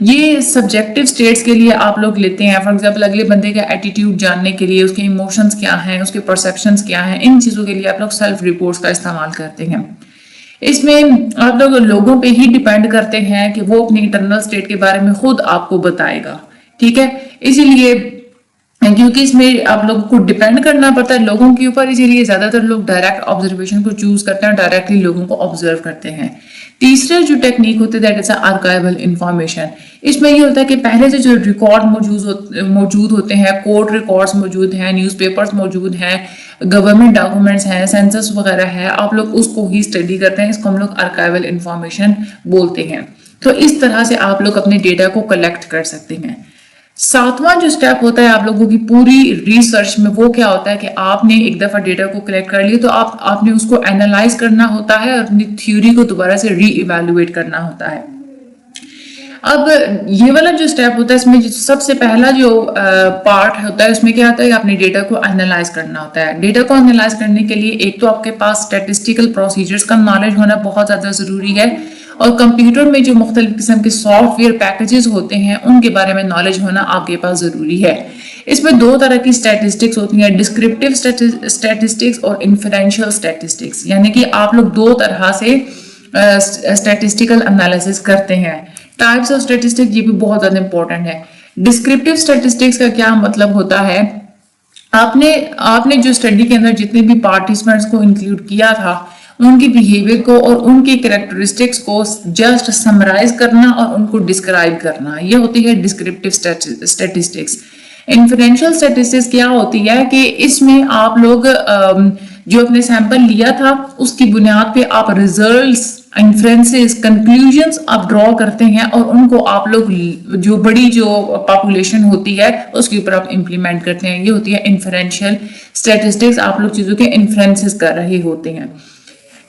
یہ subjective status کے لیے آپ لوگ لیتے ہیں. فار ایگزامپل اگلے بندے کا ایٹیٹیوڈ جاننے کے لیے، اس کے ایموشنز کیا ہیں، اس کے پرسیپشنز کیا ہیں، ان چیزوں کے لیے آپ لوگ سیلف رپورٹس کا استعمال کرتے ہیں. اس میں آپ لوگ لوگوں پہ ہی ڈیپینڈ کرتے ہیں کہ وہ اپنی انٹرنل اسٹیٹ کے بارے میں خود آپ کو بتائے گا. ٹھیک ہے، اسی لیے کیونکہ اس میں آپ لوگوں کو ڈیپینڈ کرنا پڑتا ہے لوگوں کے اوپر، اسی لیے زیادہ تر لوگ ڈائریکٹ آبزرویشن کو چوز کرتے ہیں، ڈائریکٹلی لوگوں کو آبزرو کرتے ہیں. تیسرا جو ٹیکنیک ہوتی ہے دیٹ از آرکائیول انفارمیشن. اس میں یہ ہوتا ہے کہ پہلے سے جو ریکارڈ موجود ہوتے ہیں، کورٹ ریکارڈز موجود ہیں، نیوز پیپرز موجود ہیں، گورنمنٹ ڈاکومنٹس ہیں، سینسس وغیرہ ہے، آپ لوگ اس کو ہی اسٹڈی کرتے ہیں. اس کو ہم لوگ آرکائیول انفارمیشن بولتے ہیں. تو اس طرح سے آپ لوگ اپنے ڈیٹا کو کلیکٹ کر سکتے ہیں. ساتواں جو سٹیپ ہوتا ہے آپ لوگوں کی پوری ریسرچ میں، وہ کیا ہوتا ہے کہ آپ نے ایک دفعہ ڈیٹا کو کلیکٹ کر لیا تو آپ نے اس کو اینالائز کرنا ہوتا ہے اور اپنی تھیوری کو دوبارہ سے ری ایویلویٹ کرنا ہوتا ہے. اب یہ والا جو سٹیپ ہوتا ہے، اس میں سب سے پہلا جو پارٹ ہوتا ہے، اس میں کیا ہوتا ہے کہ اپنے ڈیٹا کو اینالائز کرنا ہوتا ہے. ڈیٹا کو اینالائز کرنے کے لیے ایک تو آپ کے پاس اسٹیٹسٹیکل پروسیجرز کا نالج ہونا بہت زیادہ ضروری ہے، اور کمپیوٹر میں جو مختلف قسم کے سافٹ ویئر پیکیجز ہوتے ہیں ان کے بارے میں نالج ہونا آپ کے پاس ضروری ہے. اس میں دو طرح کی اسٹیٹسٹکس ہوتی ہیں، ڈسکرپٹیو اسٹیٹسٹکس اور انفرینشیل اسٹیٹسٹکس. یعنی کہ آپ لوگ دو طرح سے اسٹیٹسٹیکل انالیسس کرتے ہیں. ٹائپس آف اسٹیٹسٹکس یہ بھی بہت زیادہ امپورٹنٹ ہے. ڈسکرپٹیو اسٹیٹسٹکس کا کیا مطلب ہوتا ہے، آپ نے جو اسٹڈی کے اندر جتنے بھی پارٹیسپینٹس کو انکلوڈ کیا تھا ان کی بیہیویئر کو اور ان کی کریکٹرسٹکس کو جسٹ سمرائز کرنا اور ان کو ڈسکرائب کرنا، یہ ہوتی ہے ڈسکرپٹیو اسٹیٹسٹکس. انفرینشیل اسٹیٹسٹکس کیا ہوتی ہے کہ اس میں آپ لوگ جو اپنے سیمپل لیا تھا اس کی بنیاد پہ آپ ریزلٹس، انفرنسز، کنکلوژنز آپ ڈرا کرتے ہیں اور ان کو آپ لوگ جو بڑی جو پاپولیشن ہوتی ہے اس کے اوپر آپ امپلیمنٹ کرتے ہیں. یہ ہوتی ہے انفرینشیل اسٹیٹسٹکس. آپ لوگ چیزوں کے انفرنسز کر رہے ہوتے ہیں.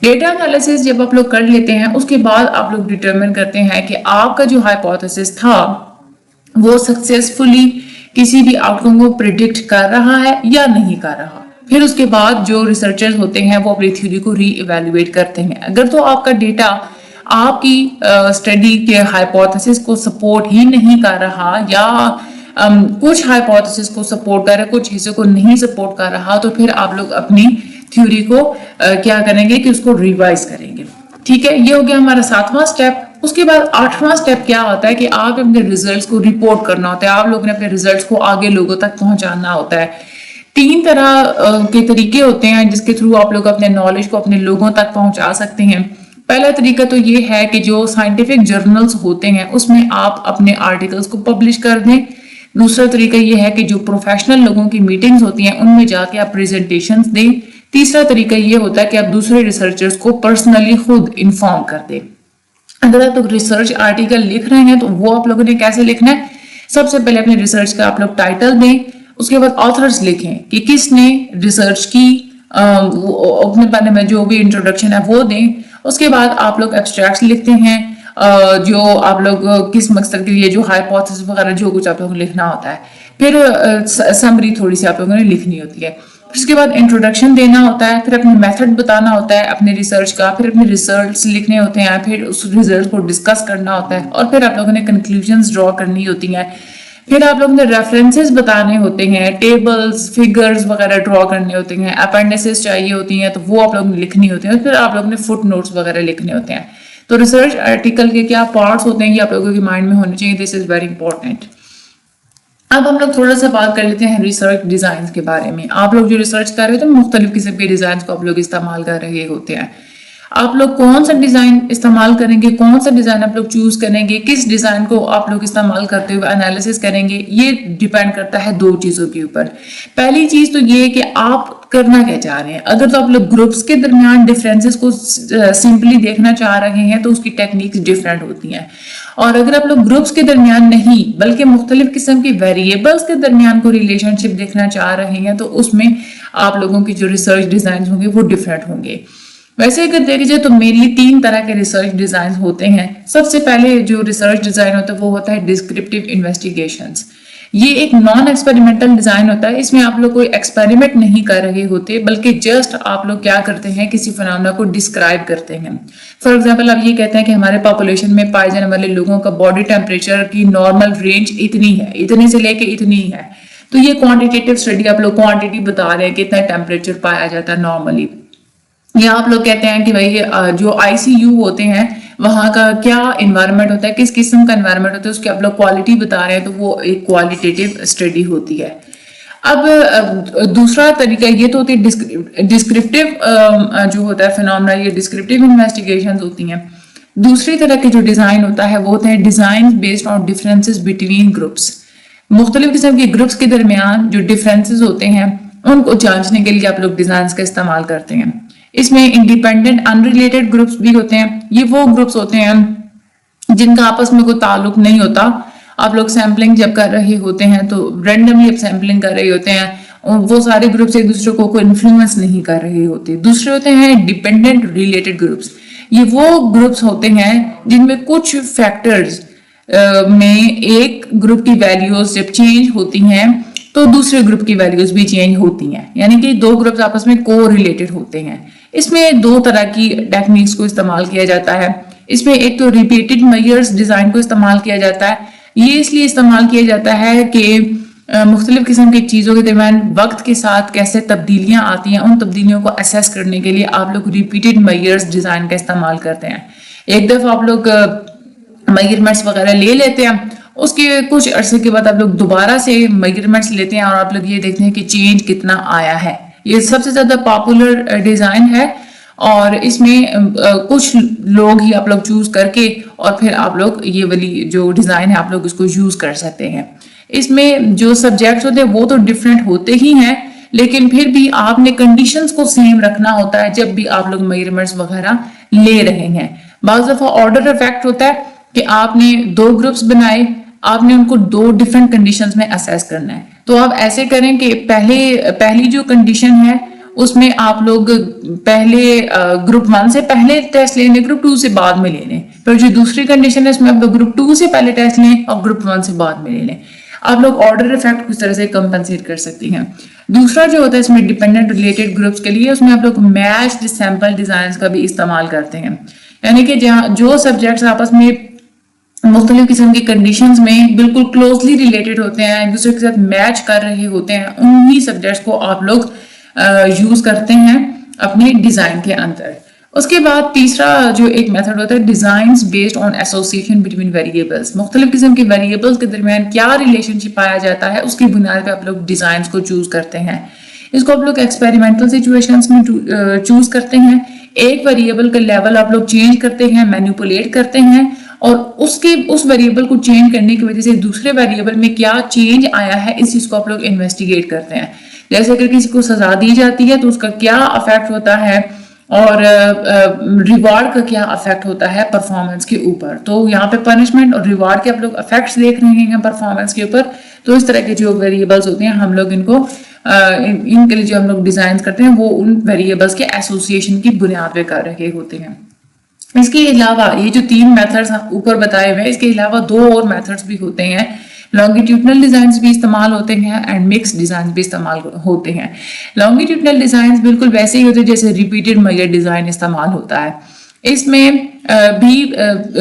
ڈیٹا انالیسس جب آپ لوگ کر لیتے ہیں اس کے بعد آپ لوگ ڈٹرمن کرتے ہیں کہ آپ کا جو ہائپوتھیسس تھا وہ سکسیسفلی کسی بھی آؤٹ کم کو پریڈکٹ کر رہا ہے یا نہیں کر رہا. پھر اس کے بعد جو ریسرچرز ہوتے ہیں وہ اپنی تھیوری کو ری ایویلویٹ کرتے ہیں. اگر تو آپ کا ڈیٹا آپ کی اسٹڈی کے ہائپوتھیسس کو سپورٹ ہی نہیں کر رہا یا کچھ ہائپوتھیسس کو سپورٹ کر رہا ہے، کچھ حصے کو نہیں سپورٹ کر رہا، تو پھر آپ لوگ اپنی تھیوری کو کیا کریں گے کہ اس کو ریوائز کریں گے. ٹھیک ہے، یہ ہو گیا ہمارا 7واں سٹیپ. اس کے بعد 8واں سٹیپ کیا ہوتا ہے کہ آپ اپنے ریزلٹس کو رپورٹ کرنا ہوتا ہے. آپ لوگوں نے اپنے ریزلٹس کو آگے لوگوں تک پہنچانا ہوتا ہے. 3 طرح کے طریقے ہوتے ہیں جس کے تھرو آپ لوگ اپنے نالج کو اپنے لوگوں تک پہنچا سکتے ہیں. پہلا طریقہ تو یہ ہے کہ جو سائنٹیفک جرنلز ہوتے ہیں اس میں آپ اپنے آرٹیکلز کو پبلش کر دیں. دوسرا طریقہ یہ ہے کہ جو پروفیشنل لوگوں کی میٹنگز ہوتی ہیں ان میں جا کے آپ پریزنٹیشنز دیں. تیسرا طریقہ یہ ہوتا ہے کہ آپ دوسرے ریسرچرز کو پرسنلی خود انفارم کر دیں. اگر آپ لوگ ریسرچ آرٹیکل لکھ رہے ہیں تو وہ آپ لوگوں نے کیسے لکھنا ہے، سب سے پہلے اپنے ریسرچ کا آپ لوگ ٹائٹل دیں. اس کے بعد آتھرز لکھیں کہ کس نے ریسرچ کی، اپنے بارے میں جو بھی انٹروڈکشن ہے وہ دیں. اس کے بعد آپ لوگ ایبسٹریکٹس لکھتے ہیں جو آپ لوگ کس مقصد کے لیے، جو ہائپوتھیسس وغیرہ جو کچھ آپ لوگوں کو لکھنا ہوتا ہے. پھر سمری تھوڑی سی آپ لوگوں نے لکھنی ہوتی ہے. اس کے بعد انٹروڈکشن دینا ہوتا ہے، پھر اپنے میتھڈ بتانا ہوتا ہے اپنے ریسرچ کا، پھر اپنے ریزلٹس لکھنے ہوتے ہیں، پھر اس ریزلٹ کو ڈسکس کرنا ہوتا ہے، اور پھر آپ لوگوں نے کنکلوژنز ڈرا کرنی ہوتی ہیں. پھر آپ لوگوں نے ریفرنسز بتانے ہوتے ہیں، ٹیبلز، فگرز وغیرہ ڈرا کرنے ہوتے ہیں، اپینڈسز چاہیے ہوتی ہیں تو وہ آپ لوگوں نے لکھنی ہوتی ہیں، اور پھر آپ لوگوں نے فٹ نوٹس وغیرہ لکھنے ہوتے ہیں. تو ریسرچ آرٹیکل کے کیا پارٹس ہوتے ہیں یہ آپ لوگوں کے مائنڈ میں ہونے چاہیے. دس از ویری امپورٹنٹ. اب ہم لوگ تھوڑا سا بات کر لیتے ہیں ریسرچ ڈیزائنز کے بارے میں. آپ لوگ جو ریسرچ کر رہے ہوتے ہیں مختلف قسم کے ڈیزائنز کو آپ لوگ استعمال کر رہے ہوتے ہیں. آپ لوگ کون سا ڈیزائن استعمال کریں گے، کون سا ڈیزائن آپ لوگ چوز کریں گے، کس ڈیزائن کو آپ لوگ استعمال کرتے ہوئے انالیسس کریں گے، یہ ڈیپینڈ کرتا ہے 2 چیزوں کے اوپر. پہلی چیز تو یہ کہ آپ کرنا کیا چاہ رہے ہیں. اگر تو آپ لوگ گروپس کے درمیان ڈفرینسز کو سمپلی دیکھنا چاہ رہے ہیں تو اس کی ٹیکنیکس ڈفرینٹ ہوتی ہیں. اور اگر آپ لوگ گروپس کے درمیان نہیں بلکہ مختلف قسم کی ویریبلز کے درمیان کو ریلیشن شپ دیکھنا چاہ رہے ہیں تو اس میں آپ لوگوں کی جو ریسرچ ڈیزائنز ہوں گے وہ ڈفرینٹ ہوں گے. ویسے اگر دیکھا جائے تو مینلی 3 طرح کے ریسرچ ڈیزائنز ہوتے ہیں. سب سے پہلے جو ریسرچ ڈیزائن ہوتا ہے وہ ہوتا ہے ڈسکرپٹیو انویسٹیگیشنز. یہ ایک نان ایکسپیریمنٹل ڈیزائن ہوتا ہے. اس میں آپ لوگ کوئی ایکسپیریمنٹ نہیں کر رہے ہوتے بلکہ جسٹ آپ لوگ کیا کرتے ہیں, کسی فنامنا کو ڈسکرائب کرتے ہیں. فار ایگزامپل آپ یہ کہتے ہیں کہ ہمارے پاپولیشن میں پائے جانے والے لوگوں کا باڈی ٹیمپریچر کی نارمل رینج اتنی ہے, اتنے سے لے کے اتنی ہے. تو یہ کوانٹیٹیو اسٹڈی, آپ لوگ کوانٹیٹی بتا رہے ہیں کہ اتنا ٹیمپریچر پایا جاتا ہے نارملی. یا آپ لوگ کہتے ہیں کہ بھائی جو آئی سی یو ہوتے ہیں وہاں کا کیا انوائرمنٹ ہوتا ہے, کس قسم کا انوائرمنٹ ہوتا ہے, اس کی آپ لوگ کوالٹی بتا رہے ہیں, تو وہ ایک کوالٹیٹیو اسٹڈی ہوتی ہے. اب دوسرا طریقہ یہ تو ہوتی ہے ڈسکرپٹیو جو ہوتا ہے فنامنا, یہ ڈسکرپٹیو انویسٹیگیشنز ہوتی ہیں. دوسری طرح کے جو ڈیزائن ہوتا ہے وہ ہوتے ہیں design based on differences between groups. مختلف قسم کے گروپس کے درمیان جو ڈفرینسز ہوتے ہیں ان کو جانچنے کے لیے آپ لوگ ڈیزائنز کا استعمال کرتے ہیں. اس میں انڈیپینڈنٹ ان ریلیٹڈ گروپس بھی ہوتے ہیں. یہ وہ گروپس ہوتے ہیں جن کا آپس میں کوئی تعلق نہیں ہوتا. آپ لوگ سیمپلنگ جب کر رہے ہوتے ہیں تو رینڈملی آپ سیمپلنگ کر رہے ہوتے ہیں, وہ سارے گروپس ایک دوسرے کو کوئی انفلوئنس نہیں کر رہے ہوتے. دوسرے ہوتے ہیں ڈیپینڈنٹ ریلیٹڈ گروپس. یہ وہ گروپس ہوتے ہیں جن میں کچھ فیکٹرز میں ایک گروپ کی ویلیوز جب چینج ہوتی ہیں تو دوسرے گروپ کی ویلیوز بھی چینج ہوتی ہیں, یعنی کہ دو گروپس آپس میں کو ریلیٹڈ ہوتے ہیں. اس میں دو طرح کی ٹیکنیکس کو استعمال کیا جاتا ہے. اس میں ایک تو ریپیٹڈ میئرز ڈیزائن کو استعمال کیا جاتا ہے. یہ اس لیے استعمال کیا جاتا ہے کہ مختلف قسم کی چیزوں کے درمیان وقت کے ساتھ کیسے تبدیلیاں آتی ہیں, ان تبدیلیوں کو اسیس کرنے کے لیے آپ لوگ ریپیٹڈ میئرز ڈیزائن کا استعمال کرتے ہیں. ایک دفعہ آپ لوگ میجرمنٹس وغیرہ لے لیتے ہیں, اس کے کچھ عرصے کے بعد آپ لوگ دوبارہ سے میجرمنٹس لیتے ہیں اور آپ لوگ یہ دیکھتے ہیں کہ چینج کتنا آیا ہے. یہ سب سے زیادہ پاپولر ڈیزائن ہے اور اس میں کچھ لوگ ہی آپ لوگ چوز کر کے اور پھر آپ لوگ یہ والی جو ڈیزائن ہے آپ لوگ اس کو یوز کر سکتے ہیں. اس میں جو سبجیکٹس ہوتے ہیں وہ تو ڈفرینٹ ہوتے ہی ہیں, لیکن پھر بھی آپ نے کنڈیشنز کو سیم رکھنا ہوتا ہے جب بھی آپ لوگ میجرمنٹس وغیرہ لے رہے ہیں. بعض دفعہ آرڈر افیکٹ ہوتا ہے کہ آپ نے دو گروپس بنائے, آپ نے ان کو دو ڈفرینٹ کنڈیشنز میں اسیس کرنا ہے. تو آپ ایسے کریں کہ پہلی جو کنڈیشن ہے اس میں آپ لوگ پہلے گروپ 1 سے پہلے ٹیسٹ لیں, گروپ 2 سے بعد میں لے لیں. پھر جو دوسری کنڈیشن ہے اس میں آپ لوگ گروپ 2 سے پہلے ٹیسٹ لیں اور گروپ 1 سے بعد میں لے لیں. آپ لوگ آرڈر افیکٹ کس طرح سے کمپنسیٹ کر سکتی ہیں. دوسرا جو ہوتا ہے اس میں ڈیپینڈنٹ ریلیٹڈ گروپس کے لیے اس میں آپ لوگ میچڈ سیمپل ڈیزائنز کا بھی استعمال کرتے ہیں, یعنی کہ جہاں جو سبجیکٹس آپس میں مختلف قسم کی کنڈیشنز میں بالکل کلوزلی ریلیٹڈ ہوتے ہیں, ایک دوسرے کے ساتھ میچ کر رہے ہوتے ہیں, انہی سبجیکٹس کو آپ لوگ یوز کرتے ہیں اپنے ڈیزائن کے اندر. اس کے بعد تیسرا جو ایک میتھڈ ہوتا ہے designs based on association between variables. مختلف قسم کے ویریبلس کے درمیان کیا ریلیشن شپ پایا جاتا ہے اس کی بنیاد پہ آپ لوگ ڈیزائنز کو چوز کرتے ہیں. اس کو آپ لوگ ایکسپیریمنٹل سچویشنز میں چوز کرتے ہیں. ایک ویریبل کا لیول آپ لوگ چینج کرتے ہیں, مینیپولیٹ کرتے ہیں اور اس ویریبل کو چینج کرنے کی وجہ سے دوسرے ویریبل میں کیا چینج آیا ہے اس چیز کو آپ لوگ انویسٹیگیٹ کرتے ہیں. جیسے اگر کسی کو سزا دی جاتی ہے تو اس کا کیا افیکٹ ہوتا ہے اور ریوارڈ کا کیا افیکٹ ہوتا ہے پرفارمنس کے اوپر. تو یہاں پہ پنشمنٹ اور ریوارڈ کے آپ لوگ افیکٹس دیکھ رہے ہیں پرفارمنس کے اوپر. تو اس طرح کے جو ویریبلز ہوتے ہیں ہم لوگ ان کو ان کے لیے جو ہم لوگ ڈیزائنز کرتے ہیں وہ ان ویریبلز کے ایسوسیشن کی بنیاد پہ کر رہے ہوتے ہیں. اس کے علاوہ یہ جو 3 میتھڈز اوپر بتائے ہوئے ہیں, اس کے علاوہ 2 اور میتھڈز بھی ہوتے ہیں. لانگیٹیوڈنل ڈیزائنز بھی استعمال ہوتے ہیں اینڈ مکس ڈیزائنز بھی استعمال ہوتے ہیں. لانگیٹیوڈنل ڈیزائنز بالکل ویسے ہی ہوتے ہیں جیسے ریپیٹڈ میئر ڈیزائن استعمال ہوتا ہے. اس میں بھی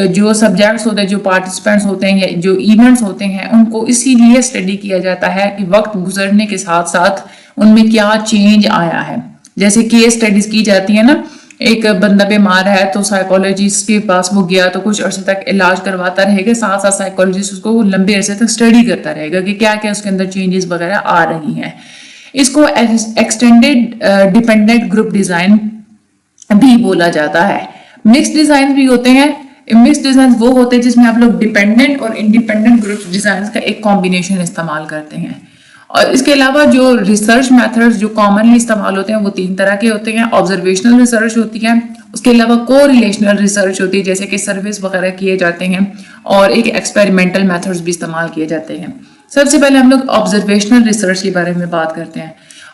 جو سبجیکٹس ہوتے ہیں, جو پارٹیسپینٹس ہوتے ہیں یا جو ایونٹس ہوتے ہیں ان کو اسی لیے اسٹڈی کیا جاتا ہے کہ وقت گزرنے کے ساتھ ساتھ ان میں کیا چینج آیا ہے. جیسے کیس اسٹڈیز کی جاتی ہے نا, ایک بندہ بیمار ہے تو سائیکولوجسٹ کے پاس وہ گیا تو کچھ عرصے تک علاج کرواتا رہے گا, ساتھ ساتھ سائیکولوجسٹ اس کو لمبے عرصے تک اسٹڈی کرتا رہے گا کہ کیا کیا اس کے اندر چینجز وغیرہ آ رہی ہیں. اس کو ایکسٹینڈیڈ ڈیپینڈنٹ گروپ ڈیزائن بھی بولا جاتا ہے. مکس ڈیزائن بھی ہوتے ہیں. مکس ڈیزائن وہ ہوتے ہیں جس میں آپ لوگ ڈیپینڈنٹ اور انڈیپینڈنٹ گروپ ڈیزائن کا ایک کمبینیشن استعمال کرتے ہیں. اور اس کے علاوہ جو ریسرچ میتھڈز جو کامنلی استعمال ہوتے ہیں وہ 3 طرح کے ہوتے ہیں. آبزرویشنل ریسرچ ہوتی ہے, اس کے علاوہ کو ریلیشنل ریسرچ ہوتی ہے جیسے کہ سرویز وغیرہ کیے جاتے ہیں, اور ایک ایکسپیریمنٹل میتھڈز بھی استعمال کیے جاتے ہیں. سب سے پہلے ہم لوگ آبزرویشنل ریسرچ کے بارے میں بات کرتے ہیں.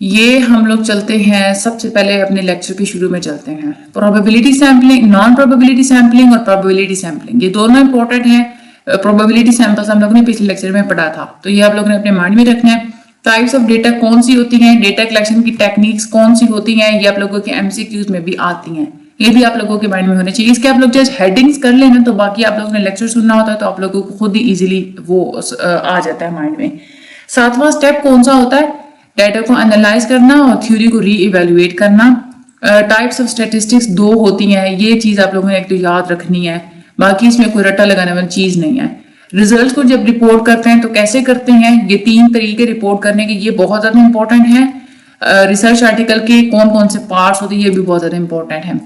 یہ ہم لوگ چلتے ہیں سب سے پہلے اپنے لیکچر کے شروع میں چلتے ہیں probability sampling, naan probability sampling اور پروبیبلٹی سیمپلنگ، یہ دونوں امپورٹنٹ ہیں. پروبیبلٹی سیمپلز ہم لوگوں نے پچھلے لیکچر میں پڑھا تھا، تو یہ آپ لوگوں نے اپنے مائنڈ میں رکھنا ہے. ٹائپس آف ڈیٹا کون سی ہوتی ہیں، ڈیٹا کلیکشن کی ٹیکنیکس کون سی ہوتی ہیں، یہ آپ لوگوں کے MCQs میں بھی آتی ہیں، یہ بھی آپ لوگوں کے مائنڈ میں ہونے چاہیے. اس کے آپ لوگ جسٹ ہیڈنگس کر لیں نا، تو باقی آپ لوگوں نے لیکچر سننا ہوتا ہے تو آپ لوگوں کو خود ہی ایزیلی وہ آ جاتا ہے مائنڈ میں. 7واں اسٹیپ کون سا ہوتا ہے؟ ڈیٹا کو انالائز کرنا اور تھیوری کو ری ایویلویٹ کرنا. ٹائپس آف اسٹیٹسٹکس 2 ہوتی ہیں، یہ چیز آپ لوگوں نے ایک تو یاد رکھنی ہے، باقی اس میں کوئی رٹا لگانے والی چیز نہیں ہے. ریزلٹس کو جب رپورٹ کرتے ہیں تو کیسے کرتے ہیں، یہ 3 طریقے رپورٹ کرنے کے، یہ بہت زیادہ امپورٹنٹ ہیں. ریسرچ آرٹیکل کے کون کون سے پارٹس ہوتے ہیں یہ بھی بہت زیادہ امپورٹنٹ ہیں.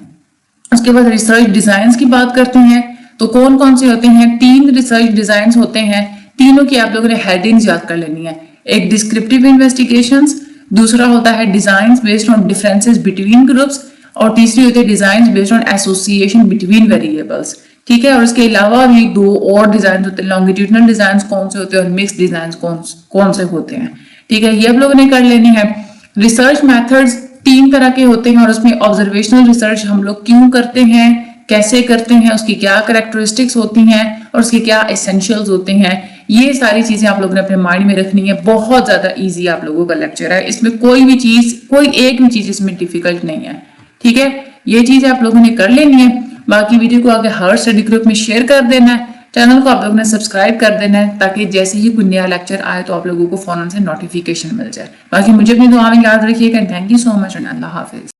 اس کے بعد ریسرچ ڈیزائنس کی بات کرتے ہیں تو کون کون سے ہوتے ہیں، 3 ریسرچ ڈیزائنس ہوتے ہیں، تینوں کی آپ لوگوں نے ہیڈنگز یاد کر لینی ہے. ایک ڈسکرپٹیو انویسٹیگیشنز، دوسرا ہوتا ہے designs based on differences between groups, اور تیسری ہوتی ہے designs based on association between variables. ٹھیک ہے، اور اس کے علاوہ بھی 2 اور ڈیزائنز ہوتے ہیں، لانگیٹیوڈنل ڈیزائنز کون سے ہوتے ہیں اور مکس ڈیزائنز کون سے ہوتے ہیں. ٹھیک ہے، یہ آپ لوگوں نے کر لینی ہے. ریسرچ میتھڈز 3 طرح کے ہوتے ہیں، اور اس میں آبزرویشنل ریسرچ ہم لوگ کیوں کرتے ہیں، کیسے کرتے ہیں، اس کی کیا کریکٹرسٹکس ہوتی ہیں اور اس کے کیا ایسینشیلز ہوتے ہیں، یہ ساری چیزیں آپ لوگوں نے اپنے مائنڈ میں رکھنی ہے. بہت زیادہ ایزی آپ لوگوں کا لیکچر ہے، اس میں کوئی بھی چیز، کوئی ایک بھی چیز اس میں ڈیفیکلٹ نہیں ہے. ٹھیک ہے، یہ چیزیں آپ لوگوں نے کر لینی ہے. باقی ویڈیو کو آگے ہر اسٹڈی گروپ میں شیئر کر دینا ہے، چینل کو آپ لوگوں نے سبسکرائب کر دینا ہے تاکہ جیسے ہی کوئی نیا لیکچر آئے تو آپ لوگوں کو فوراً سے نوٹیفیکیشن مل جائے. باقی مجھے اپنی دعا میں یاد رکھیے گا. Thank you so much and اللہ حافظ.